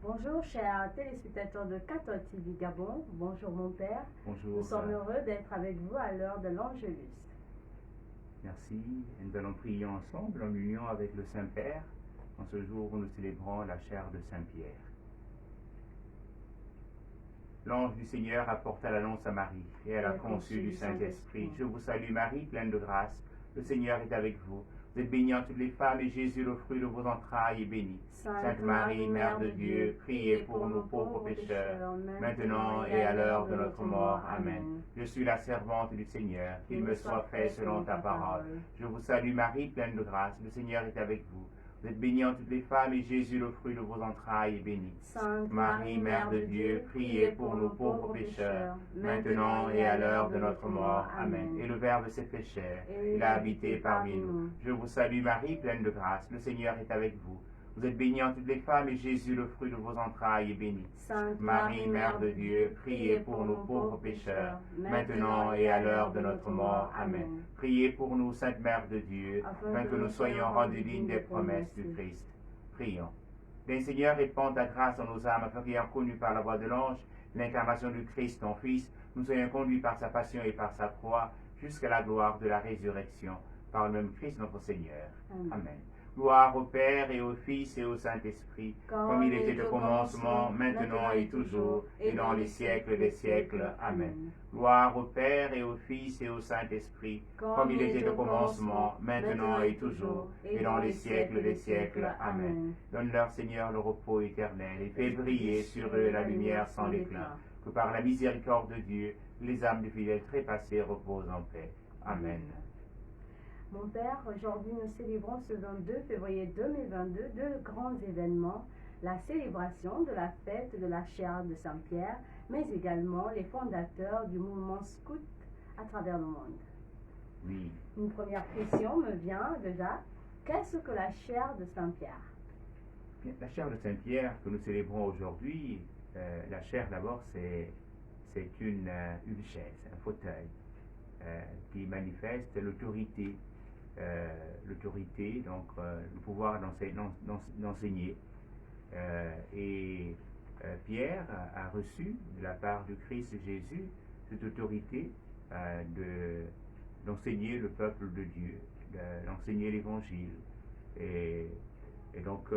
Bonjour chers téléspectateurs de 14 TV Gabon, bonjour mon père. Bonjour. Nous sommes heureux d'être avec vous à l'heure de l'Angélus. Merci. Et nous allons prier ensemble en union avec le Saint-Père en ce jour où nous célébrons la chair de Saint-Pierre. L'ange du Seigneur apporta l'annonce à Marie et elle a conçu du Saint-Esprit. Je vous salue Marie, pleine de grâce. Le Seigneur est avec vous. Vous êtes bénie entre toutes les femmes et Jésus, le fruit de vos entrailles, est béni. Sainte Marie, Mère de Dieu, priez pour nous pauvres pécheurs, maintenant et à l'heure de notre mort. Amen. Je suis la servante du Seigneur, qu'il me soit fait selon ta parole. Je vous salue Marie, pleine de grâce. Le Seigneur est avec vous. Vous êtes bénie entre toutes les femmes et Jésus, le fruit de vos entrailles, est béni. Sainte Marie, Mère de Dieu, priez pour nous pauvres pécheurs, maintenant et à l'heure de notre mort. Amen. Et le Verbe s'est fait chair, il a habité parmi nous. Je vous salue Marie, pleine de grâce, le Seigneur est avec vous. Vous êtes bénie entre toutes les femmes et Jésus, le fruit de vos entrailles, est béni. Sainte Marie, Mère de Dieu, priez pour nous pauvres pécheurs, maintenant et à l'heure de notre mort. Amen. Priez pour nous, Sainte Mère de Dieu, afin que nous soyons rendus dignes des promesses du Christ. Prions. Le Seigneur répand ta grâce en nos âmes, afin qu'ayant connu par la voix de l'ange l'incarnation du Christ, ton Fils, nous soyons conduits par sa passion et par sa croix jusqu'à la gloire de la résurrection, par le même Christ notre Seigneur. Amen. Gloire au Père et au Fils et au Saint-Esprit, comme il était au commencement, maintenant et toujours, et dans les siècles des siècles. Amen. Gloire au Père et au Fils et au Saint-Esprit, comme il était au commencement, maintenant et toujours, et dans les siècles des siècles. Amen. Donne-leur, Seigneur, le repos éternel, et fais briller sur eux la lumière sans déclin, que par la miséricorde de Dieu, les âmes des fidèles trépassés reposent en paix. Amen. Mon père, aujourd'hui nous célébrons ce 22 février 2022 deux grands événements, la célébration de la fête de la chair de Saint-Pierre, mais également les fondateurs du mouvement scout à travers le monde. Oui. Une première question me vient déjà, qu'est-ce que la chair de Saint-Pierre? La chair de Saint-Pierre que nous célébrons aujourd'hui, la chair d'abord c'est une chaise, un fauteuil qui manifeste l'autorité. Donc le pouvoir d'enseigner. Pierre a reçu de la part du Christ Jésus cette autorité d'enseigner le peuple de Dieu, d'enseigner l'Évangile. Et donc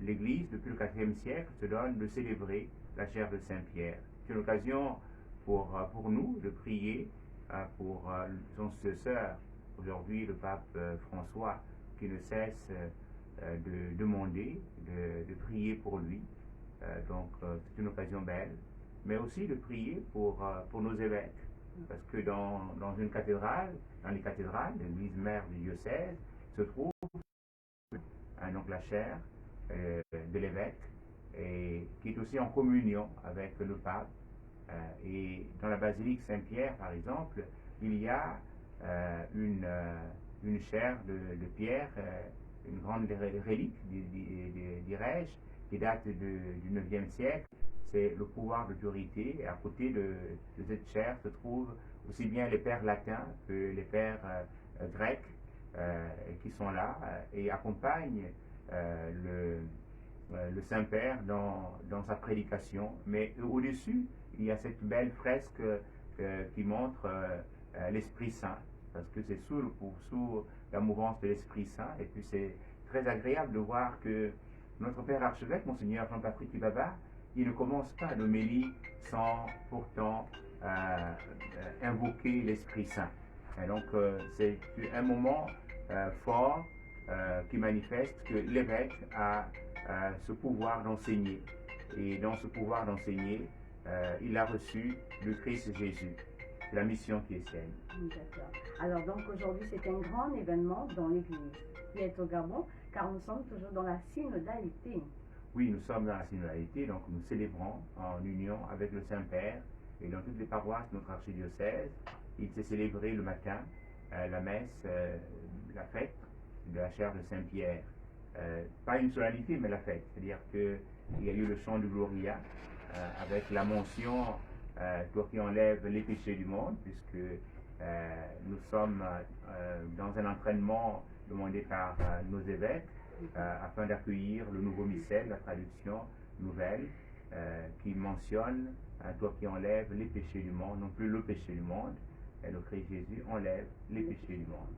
l'Église, depuis le IVe siècle, se donne de célébrer la chair de Saint-Pierre. C'est une occasion pour nous de prier pour son successeur. Aujourd'hui, le pape François, qui ne cesse de demander, de prier pour lui. Donc, c'est une occasion belle, mais aussi de prier pour nos évêques. Parce que dans les cathédrales, l'église mère du diocèse, se trouve donc la chair de l'évêque, et qui est aussi en communion avec le pape. Et dans la basilique Saint-Pierre, par exemple, il y a une chair de pierre, une grande relique, dirais-je, qui date du 9e siècle. C'est le pouvoir d'autorité. Et à côté de cette chair se trouvent aussi bien les pères latins que les pères grecs qui sont là et accompagnent le Saint-Père dans sa prédication. Mais au-dessus, il y a cette belle fresque qui montre l'Esprit Saint, parce que c'est sous la mouvance de l'Esprit Saint. Et puis c'est très agréable de voir que notre Père archevêque, Monseigneur Jean-Patrick Ibaba, il ne commence pas l'homélie sans pourtant invoquer l'Esprit Saint. Et donc c'est un moment fort qui manifeste que l'évêque a ce pouvoir d'enseigner. Et dans ce pouvoir d'enseigner, il a reçu le Christ Jésus. C'est la mission qui est sienne. D'accord. Alors donc aujourd'hui c'est un grand événement dans l'Église qui est au Gabon, car nous sommes toujours dans la synodalité. Oui, nous sommes dans la synodalité, donc nous célébrons en union avec le Saint-Père et dans toutes les paroisses de notre archidiocèse. Il s'est célébré le matin la messe, la fête de la chair de Saint-Pierre. Pas une solennité, mais la fête. C'est-à-dire qu'il y a eu le chant du Gloria avec la mention toi qui enlève les péchés du monde, puisque nous sommes dans un entraînement demandé par nos évêques afin d'accueillir le nouveau missel, la traduction nouvelle qui mentionne toi qui enlèves les péchés du monde, non plus le péché du monde, et le Christ Jésus enlève les péchés du monde.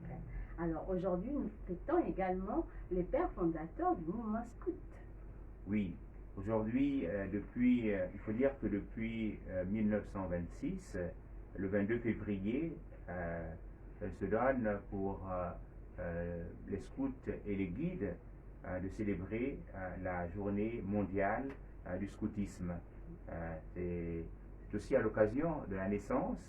Super. Alors aujourd'hui, nous fêtons également les pères fondateurs du mouvement scout. Oui, aujourd'hui, il faut dire que depuis 1926, le 22 février, elle se donne pour les scouts et les guides de célébrer la journée mondiale du scoutisme. C'est aussi à l'occasion de la naissance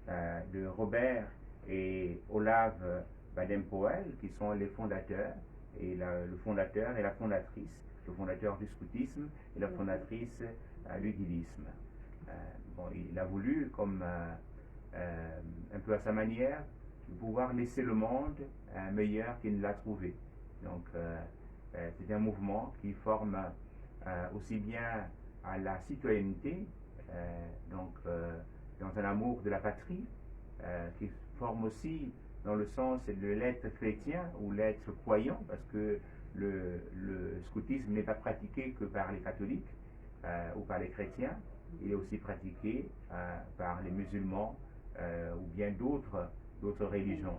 de Robert et Olave Baden-Powell, qui sont les fondateurs, et le fondateur et la fondatrice, le fondateur du scoutisme et la fondatrice du guidisme. Il a voulu, comme un peu à sa manière, pouvoir laisser le monde meilleur qu'il ne l'a trouvé. Donc, c'est un mouvement qui forme aussi bien à la citoyenneté, dans un amour de la patrie, qui forme aussi dans le sens de l'être chrétien ou l'être croyant, parce que le scoutisme n'est pas pratiqué que par les catholiques ou par les chrétiens, il est aussi pratiqué par les musulmans ou bien d'autres religions.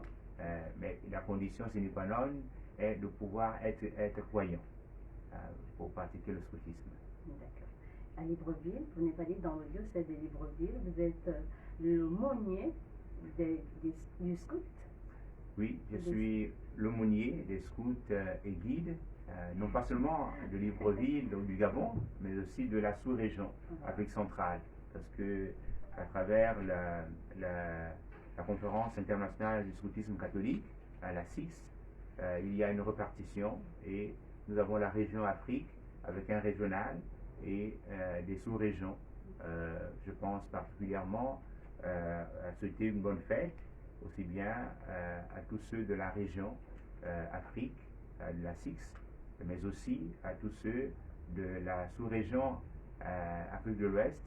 Mais la condition sine qua non est de pouvoir être croyant pour pratiquer le scoutisme. D'accord. À Libreville, vous n'êtes pas dit dans le diocèse de Libreville, vous êtes l'aumônier du scout. Oui, je suis l'aumônier des scouts et guides, non pas seulement de Libreville ou du Gabon, mais aussi de la sous-région, Afrique centrale, parce que à travers la conférence internationale du scoutisme catholique, la CIX, il y a une répartition et nous avons la région Afrique avec un régional et des sous-régions. Je pense particulièrement à souhaiter une bonne fête, aussi bien à tous ceux de la région Afrique, de la CIX, mais aussi à tous ceux de la sous-région Afrique de l'Ouest,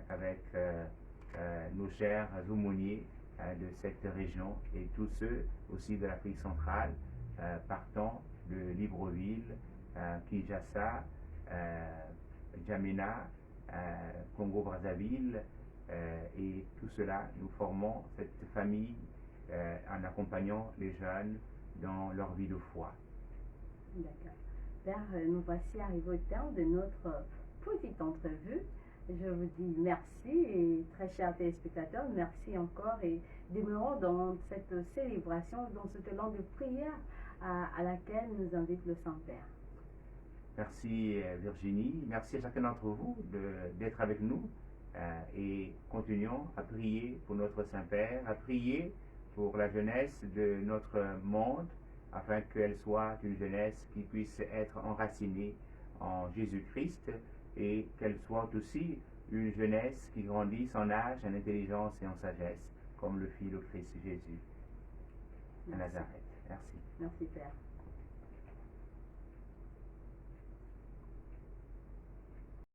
avec nos chers aumôniers de cette région et tous ceux aussi de l'Afrique centrale, partant de Libreville, Kinshasa, N'Djamena, Congo-Brazzaville, et tout cela, nous formons cette famille en accompagnant les jeunes dans leur vie de foi. D'accord. Père, nous voici arrivés au terme de notre petite entrevue. Je vous dis merci et très chers téléspectateurs, merci encore et demeurons dans cette célébration, dans ce temps de prière à laquelle nous invite le Saint-Père. Merci Virginie, merci à chacun d'entre vous d'être avec nous et continuons à prier pour notre Saint-Père, à prier pour la jeunesse de notre monde afin qu'elle soit une jeunesse qui puisse être enracinée en Jésus-Christ et qu'elle soit aussi une jeunesse qui grandisse en âge, en intelligence et en sagesse, comme le fit le Christ Jésus à Nazareth. Merci. Merci Père.